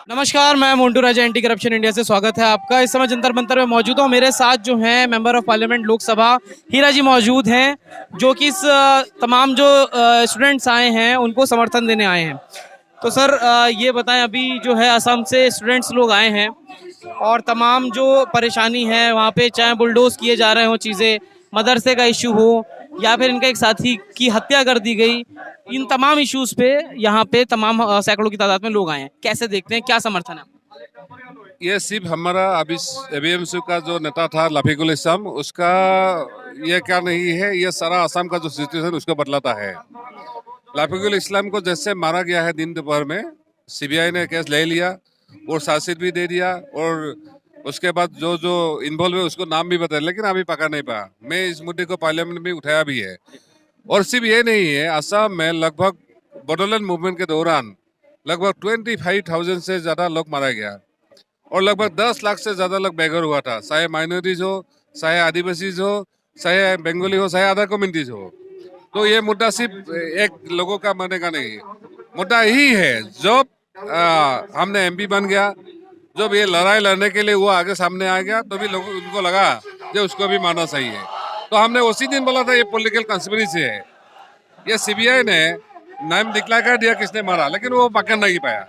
नमस्कार, मैं मोन्टू राजा, anti corruption India से स्वागत है आपका। इस समय जंतर मंतर में मौजूद हूँ। मेरे साथ जो हैं मेंबर ऑफ पार्लियामेंट लोकसभा हीरा जी मौजूद हैं, जो कि इस तमाम जो स्टूडेंट्स आए हैं उनको समर्थन देने आए हैं। तो सर ये बताएं, अभी जो है असम से स्टूडेंट्स लोग आए हैं और तमाम जो परेशानी है वहाँ पे, चाहे बुलडोज किए जा रहे हो चीज़ें, मदरसे का इशू हो या फिर इनका एक साथी की हत्या कर दी गई, इन तमाम इश्यूज पे यहाँ पे तमाम सैकड़ों की तादाद में लोग आए हैं। कैसे देखते हैं, क्या समर्थन है? ये सिर्फ हमारा अभी एबीएमसी का जो नेता था लफीकुल इस्लाम, उसका ये क्या नहीं है, ये सारा असम का जो सिचुएशन उसको बदलाता है। लफीकुल इस्लाम को जैसे मारा गया है दिन दोपहर में, सीबीआई ने केस ले लिया और चार्जशीट भी दे दिया और उसके बाद जो जो इन्वॉल्व है उसको नाम भी बताया, लेकिन अभी पकड़ नहीं पाया। मैं इस मुद्दे को पार्लियामेंट में उठाया भी है। और सिर्फ ये नहीं है, असम में लगभग बोडोलैंड मूवमेंट के दौरान लगभग 25,000 से ज्यादा लोग मारा गया और लगभग 10 लाख से ज्यादा लोग बेघर हुआ था, चाहे माइनॉरिटीज हो, चाहे आदिवासीज हो, चाहे बंगाली हो, चाहे अदर कम्युनिटीज हो। तो ये मुद्दा सिर्फ एक लोगों का मरने का नहीं है, मुद्दा यही है। जब हमने एमपी बन गया, जब ये लड़ाई लड़ने के लिए वो आगे सामने आ गया, तो भी लोगों उनको लगा कि उसको भी मारना चाहिए। तो हमने उसी दिन बोला था ये पॉलिटिकल कंस्पिरेसी है। ये सीबीआई ने नाम डिक्लेयर कर दिया किसने मारा, लेकिन वो पकड़ नहीं पाया।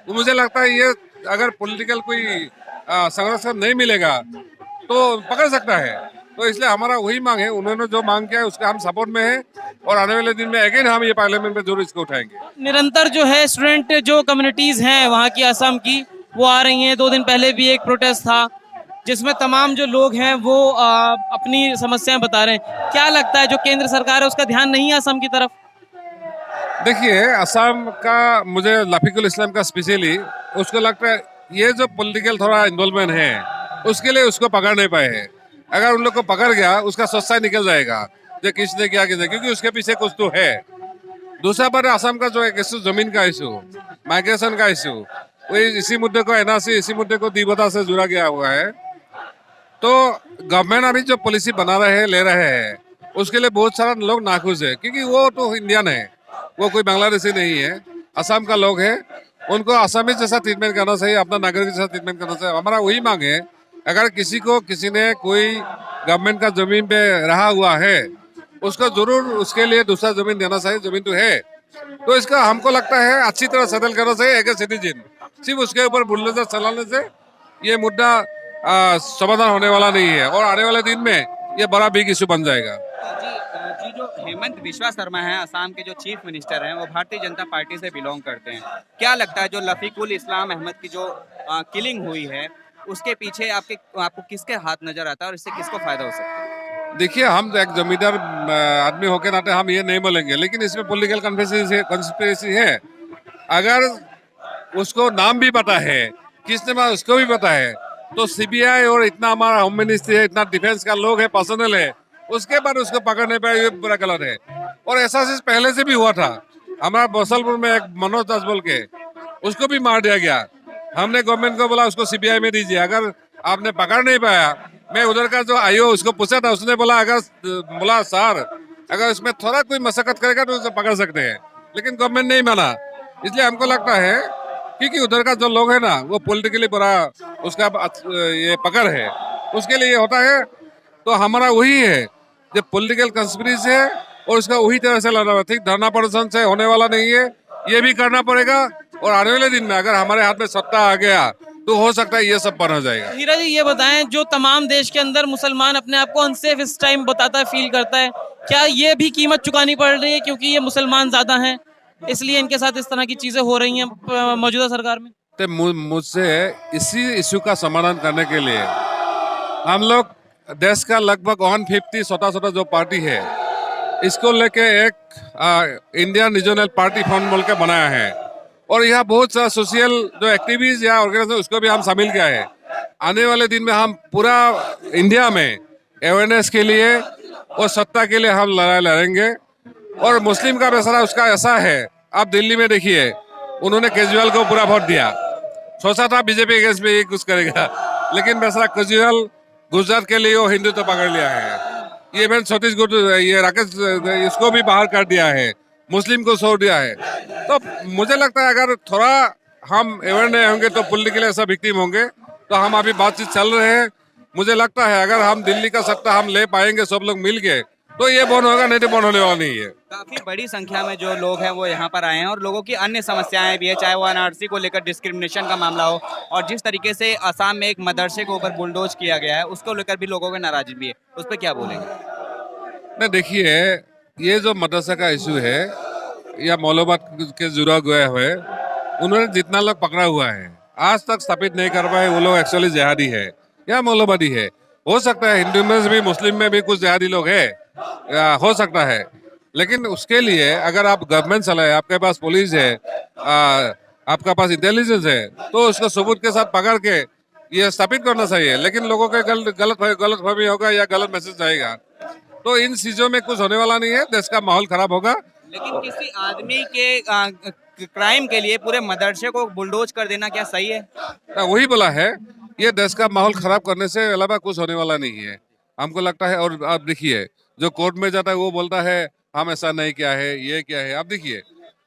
तो मुझे लगता है ये अगर पॉलिटिकल कोई संरक्षण नहीं मिलेगा तो पकड़ सकता है। तो इसलिए हमारा वही मांग है, उन्होंने जो मांग किया है उसका हम सपोर्ट में है और आने वाले दिन में अगेन हम ये पार्लियामेंट में जरूर इसको उठाएंगे। निरंतर जो है स्टूडेंट जो कम्युनिटीज हैं वहाँ की, असम की, वो आ रही हैं। 2 दिन पहले भी एक प्रोटेस्ट था जिसमें तमाम जो लोग हैं वो अपनी समस्याएं बता रहे हैं। क्या लगता है जो केंद्र सरकार है उसका ध्यान नहीं है असम की तरफ? देखिए, असम का मुझे लफीकुल इस्लाम का स्पेशली उसको लगता है ये जो पॉलिटिकल थोड़ा इन्वॉल्वमेंट है उसके लिए उसको पकड़ नहीं पाए हैं। अगर उन लोग को पकड़ गया उसका सच्चाई निकल जाएगा जो किसने क्या किया, क्योंकि उसके पीछे कुछ तो है। दूसरा बात, असम का जो एक इशू, जमीन का इशू, माइग्रेशन का इशू, वही इसी मुद्दे को एनआरसी, इसी मुद्दे को तिब्बत से जुड़ा गया हुआ है। तो गवर्नमेंट अभी जो पॉलिसी बना रहे हैं, ले रहे हैं, उसके लिए बहुत सारा लोग नाखुश है, क्योंकि वो तो इंडियन है, वो कोई बांग्लादेशी नहीं है, असम का लोग है। उनको असमी जैसा ट्रीटमेंट करना चाहिए, अपना नागरिक जैसा ट्रीटमेंट करना चाहिए। हमारा वही मांग है, अगर किसी ने कोई गवर्नमेंट का जमीन पे रहा हुआ है उसको जरूर उसके लिए दूसरा जमीन देना चाहिए। जमीन तो है, तो इसका हमको लगता है अच्छी तरह सेटल करना चाहिए एज ए सिटीजन। सिर्फ उसके ऊपर बुलडोजर चलाने से ये मुद्दा समाधान होने वाला नहीं है और आने वाले दिन में ये बड़ा बिग इशू बन जाएगा। जी जो हेमंत बिश्वा शर्मा हैं, असम के जो चीफ मिनिस्टर हैं, वो भारतीय जनता पार्टी से बिलोंग करते हैं। क्या लगता है जो लफीकुल इस्लाम अहमद की जो किलिंग हुई है उसके पीछे आपको किसके हाथ नजर आता है और इससे किसको फायदा हो सकता है? देखिए, हम एक जमींदार आदमी होकर नाते हम ये नहीं बोलेंगे, लेकिन इसमें पॉलिटिकल कंस्पिरेसी है। अगर उसको नाम भी पता है, किसने मारा उसको भी पता है, तो सीबीआई और इतना हमारा होम मिनिस्ट्री है, इतना डिफेंस का लोग है, पर्सनल है, उसके बाद उसको पकड़ने पर ये बुरा गलत है। और ऐसा चीज पहले से भी हुआ था। हमारा बसलपुर में एक मनोज दास बोल के, उसको भी मार दिया गया। हमने गवर्नमेंट को बोला उसको सीबीआई में दीजिए। अगर आपने पकड़ नहीं पाया, मैं उधर का जो आईओ उसको पूछा था, उसने बोला सर अगर उसमें थोड़ा कोई मशक्कत करेगा तो उसे पकड़ सकते हैं, लेकिन गवर्नमेंट नहीं माना। इसलिए हमको लगता है क्योंकि उधर का जो लोग है ना वो पॉलिटिकली बड़ा उसका ये पकड़ है, उसके लिए ये होता है। तो हमारा वही है जो पॉलिटिकल कंस्पिरेसी है और उसका वही तरह से लड़ना है। ठीक, धरना प्रदर्शन से होने वाला नहीं है, ये भी करना पड़ेगा। और आने वाले दिन में अगर हमारे हाथ में सत्ता आ गया तो हो सकता है ये सब बंद हो जाएगा। हीरा जी ये बताएं, जो तमाम देश के अंदर मुसलमान अपने आप को अनसेफ इस टाइम बताता है, फील करता है, क्या ये भी कीमत चुकानी पड़ रही है क्योंकि ये मुसलमान ज्यादा हैं इसलिए इनके साथ इस तरह की चीजें हो रही हैं मौजूदा सरकार में? तो मुझसे इसी इश्यू का समाधान करने के लिए हम लोग देश का लगभग 150 छोटा जो पार्टी है इसको लेके एक इंडियन रीजनल पार्टी फ्रंट बोल के बनाया है। और यहाँ बहुत सारा सोशल जो एक्टिविटीज या ऑर्गेनाइजेशन उसको भी हम शामिल किया है। आने वाले दिन में हम पूरा इंडिया में अवेयरनेस के लिए और सत्ता के लिए हम लड़ाई लड़ेंगे। और मुस्लिम का बेसरा उसका ऐसा है, आप दिल्ली में देखिए, उन्होंने केजरीवाल को पूरा वोट दिया, सोचा था बीजेपी अगेंस्ट में कुछ करेगा, लेकिन बेसरा केजरीवाल गुजरात के लिए वो हिंदुत्व पकड़ लिया है। ये इवन सतीश गुट, ये राकेश, इसको भी बाहर कर दिया है, मुस्लिम को छोड़ दिया है। तो मुझे लगता है अगर थोड़ा हम अवेयर नहीं होंगे तो पॉलिटिकली ऐसा विक्टिम होंगे। तो हम अभी बातचीत चल रहे हैं। मुझे लगता है अगर हम दिल्ली का सत्ता हम ले पाएंगे सब लोग मिल के, तो ये बंद होगा, नहीं तो बंद होने वाला नहीं है। काफी बड़ी संख्या में जो लोग हैं वो यहाँ पर आए हैं और लोगों की अन्य समस्याएं भी है, चाहे वो एनआरसी को लेकर डिस्क्रिमिनेशन का मामला हो और जिस तरीके से असम में एक मदरसे के ऊपर बुलडोज किया गया है उसको लेकर भी लोगों की नाराजगी भी है। उस पर क्या बोलेंगे? नहीं, देखिए, ये जो मदरसा का इशू है या मौलवाद के जुड़ा हुआ है, उन्होंने जितना लोग पकड़ा हुआ है आज तक स्थापित नहीं कर पाए वो लोग एक्चुअली जिहादी है या मौलवादी है। हो सकता है हिंदू में भी, मुस्लिम में भी कुछ जिहादी लोग है, हो सकता है, लेकिन उसके लिए अगर आप गवर्नमेंट चलाए, आपके पास पुलिस है, आपका पास इंटेलिजेंस है, तो उसको सबूत के साथ पकड़ के ये स्थापित करना चाहिए। लेकिन लोगों के गलत फहमी होगा या गलत मैसेज जाएगा, तो इन चीजों में कुछ होने वाला नहीं है, देश का माहौल खराब होगा। लेकिन किसी आदमी के क्राइम के लिए पूरे मदरसे को बुलडोज कर देना क्या सही है? वही बोला है, ये देश का माहौल खराब करने से अलावा कुछ होने वाला नहीं है, हमको लगता है। और आप देखिए, जो कोर्ट में जाता है वो बोलता है हम ऐसा नहीं किया है, ये क्या है। आप देखिए,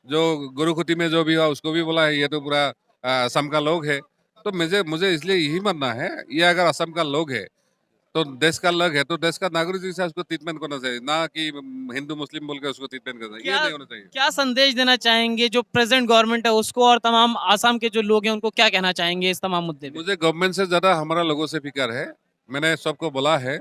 जो गुरुकुटी में जो भी हुआ उसको भी बोला है ये तो पूरा असम का लोग है। तो मुझे इसलिए यही मानना है, ये अगर असम का लोग है तो देश का लोग है, तो देश का नागरिक जैसा उसको ट्रीटमेंट करना चाहिए, ना कि हिंदू मुस्लिम बोल के उसको ट्रीटमेंट करना चाहिए। ये नहीं होना चाहिए। क्या संदेश देना चाहेंगे जो प्रेजेंट गवर्नमेंट है उसको, और तमाम आसाम के जो लोग हैं उनको क्या कहना चाहेंगे इस तमाम मुद्दे पे? मुझे गवर्नमेंट से ज्यादा हमारा लोगों से फिक्र है। मैंने सबको बोला है,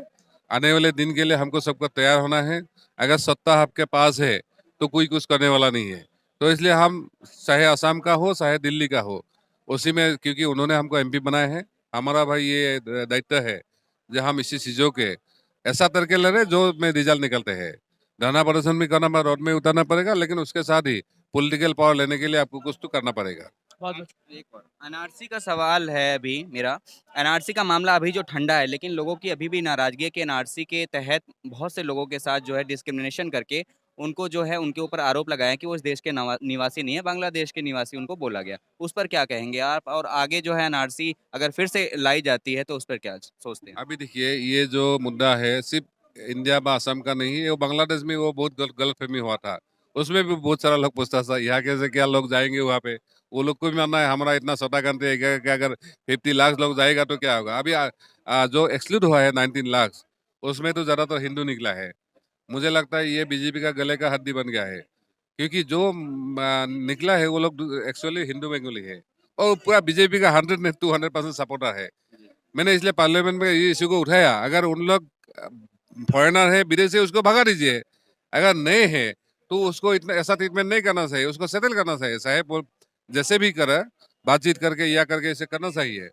आने वाले दिन के लिए हमको सबको तैयार होना है। अगर सत्ता आपके पास है तो कोई कुछ करने वाला नहीं है। तो इसलिए हम, चाहे असम का हो चाहे दिल्ली का हो, उसी में, क्योंकि उन्होंने हमको एमपी बनाए हैं, हमारा भाई ये दायित्व है जो हम इसी चीजों के ऐसा करके लड़े जो में रिजल्ट निकलते हैं। धरना प्रदर्शन भी करना, रोड में उतरना पड़ेगा, लेकिन उसके साथ ही पॉलिटिकल पावर लेने के लिए आपको कुछ तो करना पड़ेगा। एक और एनआरसी का सवाल है अभी मेरा। एनआरसी का मामला अभी जो ठंडा है, लेकिन लोगों की अभी भी नाराजगी है कि एनआरसी के तहत बहुत से लोगों के साथ जो है डिस्क्रिमिनेशन करके उनको जो है उनके ऊपर आरोप लगाया कि वो इस देश के निवासी नहीं है, बांग्लादेश के निवासी उनको बोला गया। उस पर क्या कहेंगे आप? और आगे जो है एनआरसी अगर फिर से लाई जाती है तो उस पर क्या सोचते हैं? अभी देखिए, ये जो मुद्दा है सिर्फ इंडिया में असम का नहीं है, वो बांग्लादेश में वो बहुत गलतफहमी हुआ था। उसमें भी बहुत सारा लोग पूछता था यहाँ कैसे क्या लोग जाएंगे वहाँ पे। वो लोग को भी मानना है हमारा इतना छोटा कंट्री है कि अगर 50 लाख लोग जाएगा तो क्या होगा। अभी जो एक्सक्लूड हुआ है 19 लाख, उसमें तो ज्यादातर हिंदू निकला है। मुझे लगता है ये बीजेपी का गले का हड्डी बन गया है, क्योंकि जो निकला है वो लोग एक्चुअली हिंदू बंगाली है और पूरा बीजेपी का 100% सपोर्टर है। मैंने इसलिए पार्लियामेंट में ये इशू को उठाया, अगर उन लोग फॉरेनर है, विदेशी, उसको भगा दीजिए। अगर नहीं है तो उसको इतना ऐसा ट्रीटमेंट नहीं करना चाहिए, उसको सेटल करना चाहिए, चाहे जैसे भी करे, बातचीत करके या करके इसे करना चाहिए।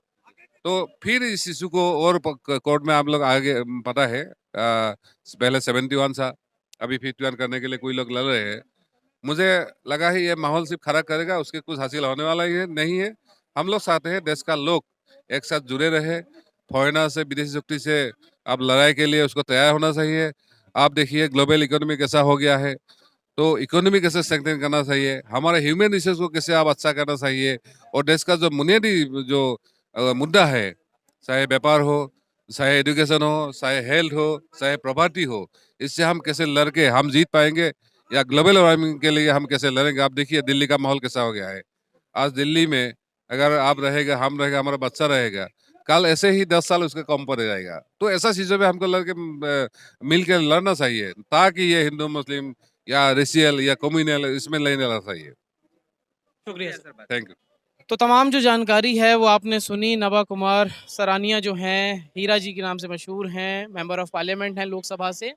तो फिर इस इशू को और कोर्ट में आप लोग आगे, पता है पहले 71 था, अभी 51 करने के लिए कोई लोग लड़ रहे हैं। मुझे लगा है ये माहौल सिर्फ खड़ा करेगा, उसके कुछ हासिल होने वाला ही है नहीं है। हम लोग चाहते हैं देश का लोग एक साथ जुड़े रहे। फॉरेनर से, विदेशी शक्ति से आप लड़ाई के लिए उसको तैयार होना चाहिए। आप देखिए ग्लोबल इकोनॉमी कैसा हो गया है, तो इकोनॉमी कैसे स्ट्रेंथन करना चाहिए, हमारे ह्यूमन रिसोर्स को कैसे आप अच्छा करना चाहिए, और देश का जो बुनियादी जो मुद्दा है, चाहे व्यापार हो, चाहे एजुकेशन हो, चाहे हेल्थ हो, चाहे प्रॉपर्टी हो, इससे हम कैसे लड़के हम जीत पाएंगे, या ग्लोबल वार्मिंग के लिए हम कैसे लड़ेंगे। आप देखिए दिल्ली का माहौल कैसा हो गया है। आज दिल्ली में अगर आप रहेगा, हम रहेगा, हमारा बच्चा रहेगा, कल ऐसे ही 10 साल उसका कम पड़ जाएगा। तो ऐसा चीजों में हमको लड़के मिल के लड़ना चाहिए, ताकि ये हिंदू मुस्लिम या रेशियल या कम्युनल इसमें लेने वाला चाहिए। शुक्रिया सर। Thank you. तो तमाम जो जानकारी है वो आपने सुनी। नवा कुमार सरानिया जो हैं, हीरा जी के नाम से मशहूर हैं, मेंबर ऑफ पार्लियामेंट हैं लोकसभा से।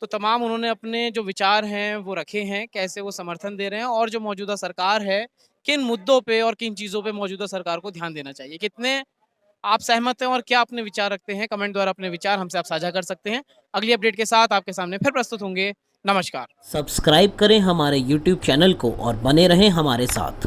तो तमाम उन्होंने अपने जो विचार हैं वो रखे हैं, कैसे वो समर्थन दे रहे हैं और जो मौजूदा सरकार है किन मुद्दों पे और किन चीज़ों पे मौजूदा सरकार को ध्यान देना चाहिए। कितने आप सहमत हैं और क्या अपने विचार रखते हैं, कमेंट द्वारा अपने विचार हमसे आप साझा कर सकते हैं। अगली अपडेट के साथ आपके सामने फिर प्रस्तुत होंगे। नमस्कार। सब्सक्राइब करें हमारे YouTube चैनल को और बने रहें हमारे साथ।